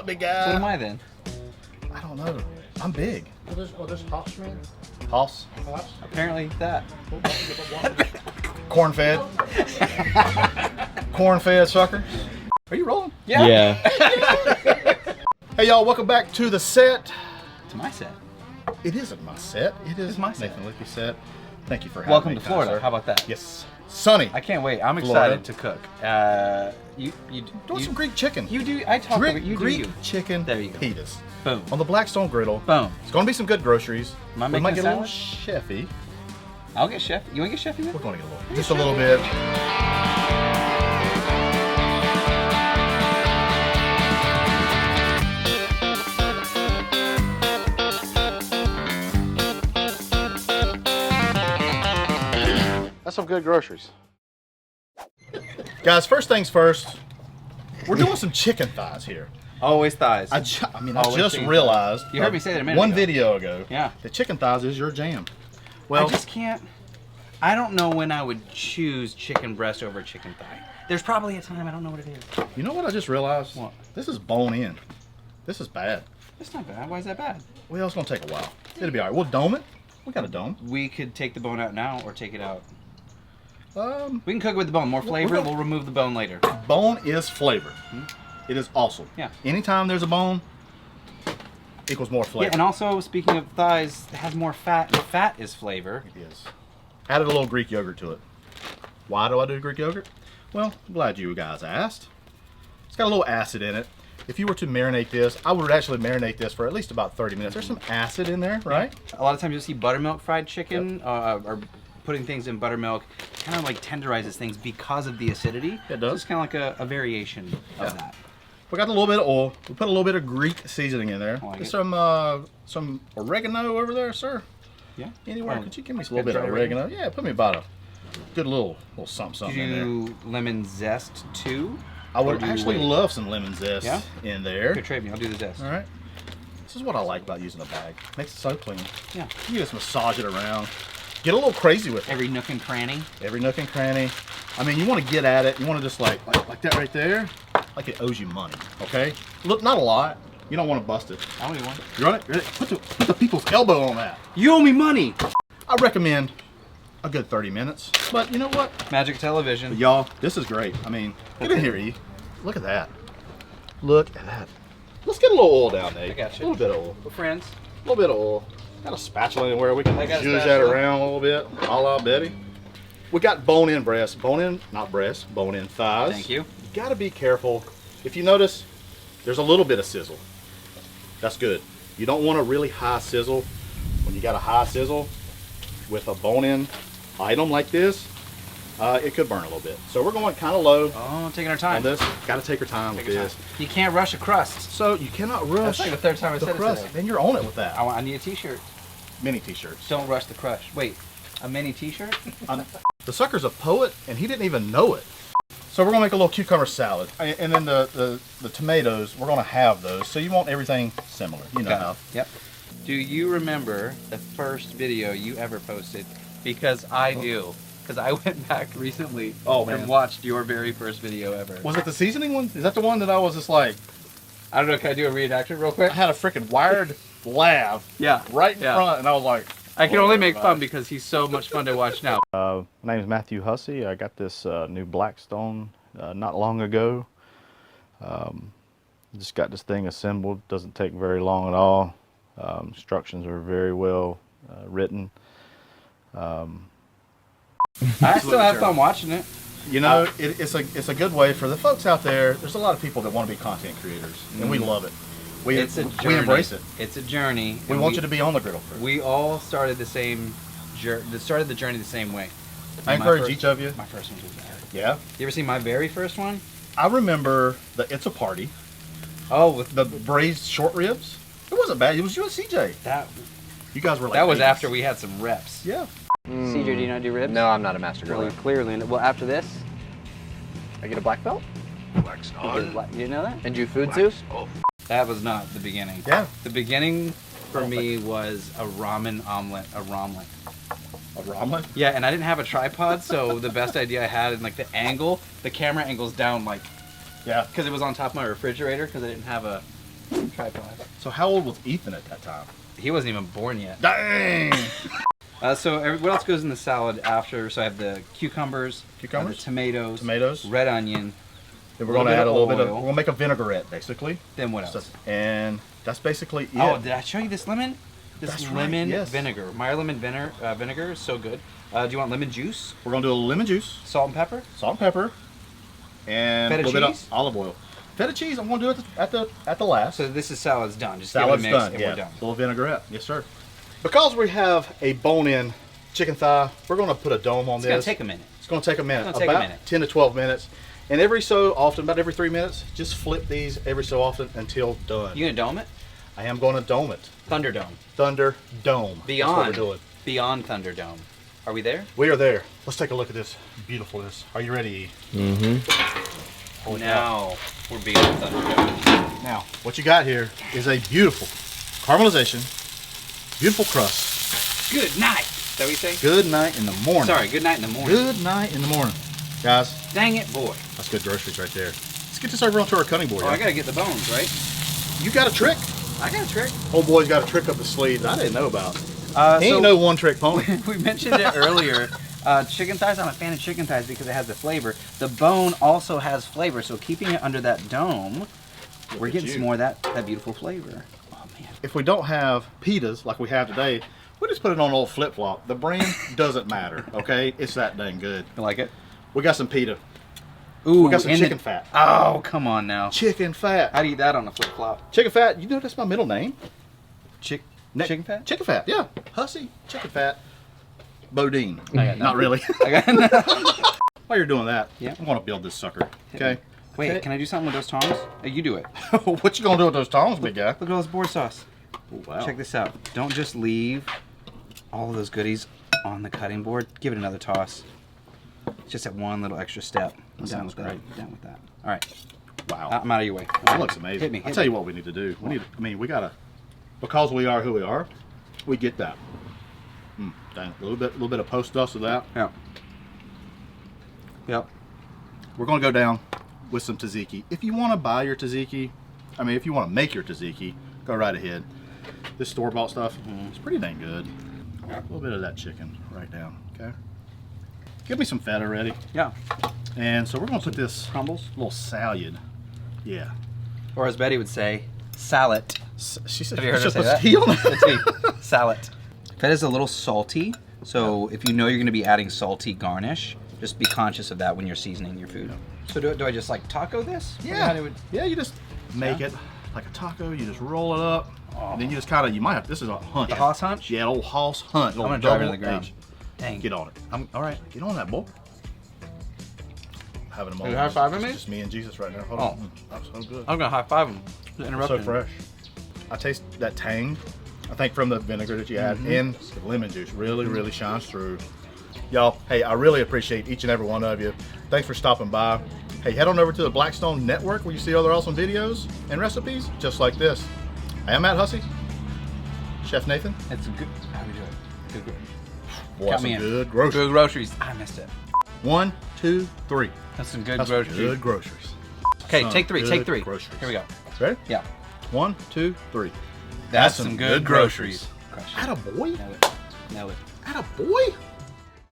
big guy? What am I then? I don't know. I'm big. What does Hoss mean? Hoss. Hoss? Apparently that. Corn-fed. Corn-fed sucker. Are you rolling? Yeah. Hey y'all, welcome back to the set. To my set. It isn't my set. It is my set. Nathan Lippy's set. Thank you for having Welcome me, to Florida. sir. How about that? Yes. Sunny. I can't wait. I'm Florida. excited to cook. Doing some Greek chicken. You do. I talk about you. Greek do you. chicken There you go. pitas. Boom. On the Blackstone Griddle. Boom. It's going to be some good groceries. Am I We making might a get a little salad? chefy. I'll get chef. You want to get chefy? We're going to get a little. Just a little bit. That's some good groceries. Guys, first things first, we're doing some chicken thighs here. Always thighs. I Always just chicken realized. thighs. You heard me say that a minute one ago. video ago. Yeah. The chicken thighs is your jam. Well, I just can't. I don't know when I would choose chicken breast over chicken thigh. There's probably a time. I don't know what it is. you know what I just realized? What? This is bone in. This is bad. It's not bad. Why is that bad? Well, it's gonna take a while. It'll be all right. We'll dome it. We got a dome. We could take the bone out now or take it out. Um, We can cook it with the bone. More flavor. gonna- We'll remove the bone later. bone is flavor. It is awesome. Yeah. Anytime there's a bone, equals more flavor. Yeah, and also speaking of thighs, it has more fat, and fat is flavor. It is. Added a little Greek yogurt to it. Why do I do Greek yogurt? Well, I'm glad you guys asked. It's got a little acid in it. If you were to marinate this, I would actually marinate this for at least about 30 minutes. There's some acid in there, right? A lot of times you'll see buttermilk fried chicken or putting things in buttermilk. Kind of like tenderizes things because of the acidity. It does. So it's kind of like a variation of that. We got a little bit of oil. We put a little bit of Greek seasoning in there. I like There's it. some oregano over there, sir. Yeah. Anywhere? Oh, Could you give me a little bit dry of oregano? Yeah, put me about a good little something Do in there. you lemon zest too? I would or do you actually wait? love some lemon zest Yeah? in there. Good trade me. I'll do the zest. All right. This is what I like about using a bag. Makes it so clean. Yeah. You just massage it around. Get a little crazy with it. Every nook and cranny. Every nook and cranny. I mean, you want to get at it. You want to just like that right there. Like it owes you money. Okay. Look, not a lot. You don't want to bust it. I only want. You want it? Ready? Put the people's elbow on that. You owe me money. I recommend a good 30 minutes. But you know what? Magic television. Y'all, this is great. I mean, get in here, E. Look at that. Look at that. Let's get a little oil down there. I got you. A little bit of oil. We're friends. A little bit of oil. Got a spatula anywhere we can I got a zhuzh that spatula. around a little bit. A la Betty. We got bone-in breast. Bone-in, not breast, bone-in thighs. Thank you. You gotta be careful. If you notice, there's a little bit of sizzle. That's good. You don't want a really high sizzle. When you got a high sizzle with a bone-in item like this, it could burn a little bit. So we're going kind of low Oh, taking our on time. this. Gotta take your time Take with your this. time. You can't rush a crust. So you cannot rush That's like the third time I the said it crust. today. Then you're on it with that. I need a t-shirt. Mini t-shirts. Don't rush the crush. Wait, a mini t-shirt? The sucker's a poet, and he didn't even know it. So we're gonna make a little cucumber salad, and then the tomatoes, we're gonna have those. So you want everything similar, you know how. Yep. Do you remember the first video you ever posted? Because I do. Because I went back recently and watched your very first video ever. Was it the seasoning one? Is that the one that I was just like, I don't know, can I do a reenactment real quick? I had a freaking wired lav Yeah. right in Yeah. front, and I was like, I can only make fun because he's so much fun to watch now. My name is Matthew Hussey. I got this new Blackstone not long ago. Just got this thing assembled. Doesn't take very long at all. Instructions are very well written. I still have fun watching it. you know, it's a good way for the folks out there. There's a lot of people that want to be content creators, and we love it. It's a journey. We embrace it. It's a journey. We want you to be on the griddle first. We all started the same started the journey the same way. I encourage each of you. My first one was bad. Yeah. You ever seen my very first one? I remember the It's a Party. Oh, with The braised short ribs. It wasn't bad. It was you and CJ. that. You guys were like That was babies. after we had some reps. Yeah. CJ, do you not do ribs? No, I'm not a master Well, griller. you clearly. Well, after this, I get a black belt you didn't know that? and do food too. That was not the beginning. Yeah. The beginning for me was a ramen omelet, a romlet. A ramen. Yeah, and I didn't have a tripod, so the best idea I had, and like the angle, the camera angle's down, like, Yeah. because it was on top of my refrigerator, because I didn't have a 5'5". So how old was Ethan at that time? He wasn't even born yet. Dang! What else goes in the salad after? So I have the cucumbers, the tomatoes, red onion. Then we're going to add a little bit of, we're going to make a vinaigrette, basically. Then what else? And that's basically it. Oh, did I show you this lemon? That's lemon right, yes. vinegar. Meyer lemon vinegar is so good. Do you want lemon juice? We're going to do a lemon juice. Salt and pepper? Salt and pepper. And Feta a little cheese? bit of olive oil. Feta cheese, I'm going to do it at the last. So this is salad's done. Just Salad's give it a mix done, and yeah. we're done. A little vinaigrette, yes sir. Because we have a bone-in chicken thigh, we're going to put a dome on this. It's going to take a minute. It's going to take a minute. It's gonna take a about minute. 10 to 12 minutes. And every so often, about every 3 minutes, just flip these every so often until done. You going to dome it? I am going to dome it. Thunderdome. Thunder Dome. Beyond. That's what we're doing. Beyond Thunderdome. Are we there? We are there. Let's take a look at this beautifulness. Are you ready? Mm-hmm. Now we're beyond Thunderdome. Now, what you got here is a beautiful caramelization, beautiful crust. Good night. Is that what you say? Good night in the morning. Sorry, good night in the morning. Good night in the morning. Guys, Dang it, boy. that's good groceries right there. Let's get this over onto our cutting board. Oh, yeah? I got to get the bones, right? You got a trick? I got a trick. Old boy's got a trick up his sleeves I didn't know about. He ain't no one-trick pony. We mentioned it earlier. Chicken thighs, I'm a fan of chicken thighs because it has the flavor. The bone also has flavor, so keeping it under that dome, we're getting some more of that beautiful flavor. Oh, man. If we don't have pitas like we have today, we just put it on an old flip-flop. The brand doesn't matter, okay? It's that dang good. You like it? We got some pita. Ooh, We got some chicken fat. Oh, come on now. Chicken fat. How do you eat that on a flip-flop? Chicken fat, you know that's my middle name. Chicken fat? Chicken fat, yeah. Hussey, chicken fat, Bodine. I got Not really. While you're doing that, Yeah. I'm going to build this sucker, okay? Wait, can I do something with those tongs? Hey, you do it. What you going to do with those tongs, big guy? Look at all this board sauce. Oh, wow. Check this out. Don't just leave all of those goodies on the cutting board. Give it another toss. Just that one little extra step. I'm That down sounds with that. great. Down with that. All right. Wow. I'm out of your way. That looks amazing. Hit me. I'll tell you what we need to do. We got to, because we are who we are, we get that. Dang, a little bit of post dust of that. Yeah. Yep. We're going to go down with some tzatziki. If you want to buy your tzatziki, if you want to make your tzatziki, go right ahead. This store-bought stuff, it's pretty dang good. A little bit of that chicken right down, okay? Give me some feta ready. Yeah. And so we're going to put this Crumbles. little salad. Yeah. Or as Betty would say, salad. She said, Have you heard her just say put that? tea on it. It's me. Salad. Feta's a little salty, so if you know you're going to be adding salty garnish, just be conscious of that when you're seasoning your food. So do I just like taco this? Yeah. How do Yeah, you just make it like a taco. You just roll it up. And then you just kind of, you might have, this is a hunch. The Hoss hunch? Yeah, an old Hoss hunt. I'm going to drive it to the ground. Dang. Get on it. All right. Get on that, boy. Having a moment. you high-fiving me? It's just me and Jesus right now. Hold Oh. on. That was so good. I'm going to high five him. So fresh. I taste that tang, I think, from the vinegar that you add, and the lemon juice really shines through. Y'all, hey, I really appreciate each and every one of you. Thanks for stopping by. Hey, head on over to the Blackstone Network where you see other awesome videos and recipes just like this. I am Matt Hussey. Chef Nathan. It's good. How do we do it? Good. Boy, Count some me in. good groceries. Good groceries. I missed it. 1, 2, 3. That's some good That's groceries. good groceries. Okay, Some take three. good Take three. groceries. Here we go. Ready? Yeah. 1, 2, 3. That's some good groceries. Atta boy. Nailed it. Nailed it. Atta boy.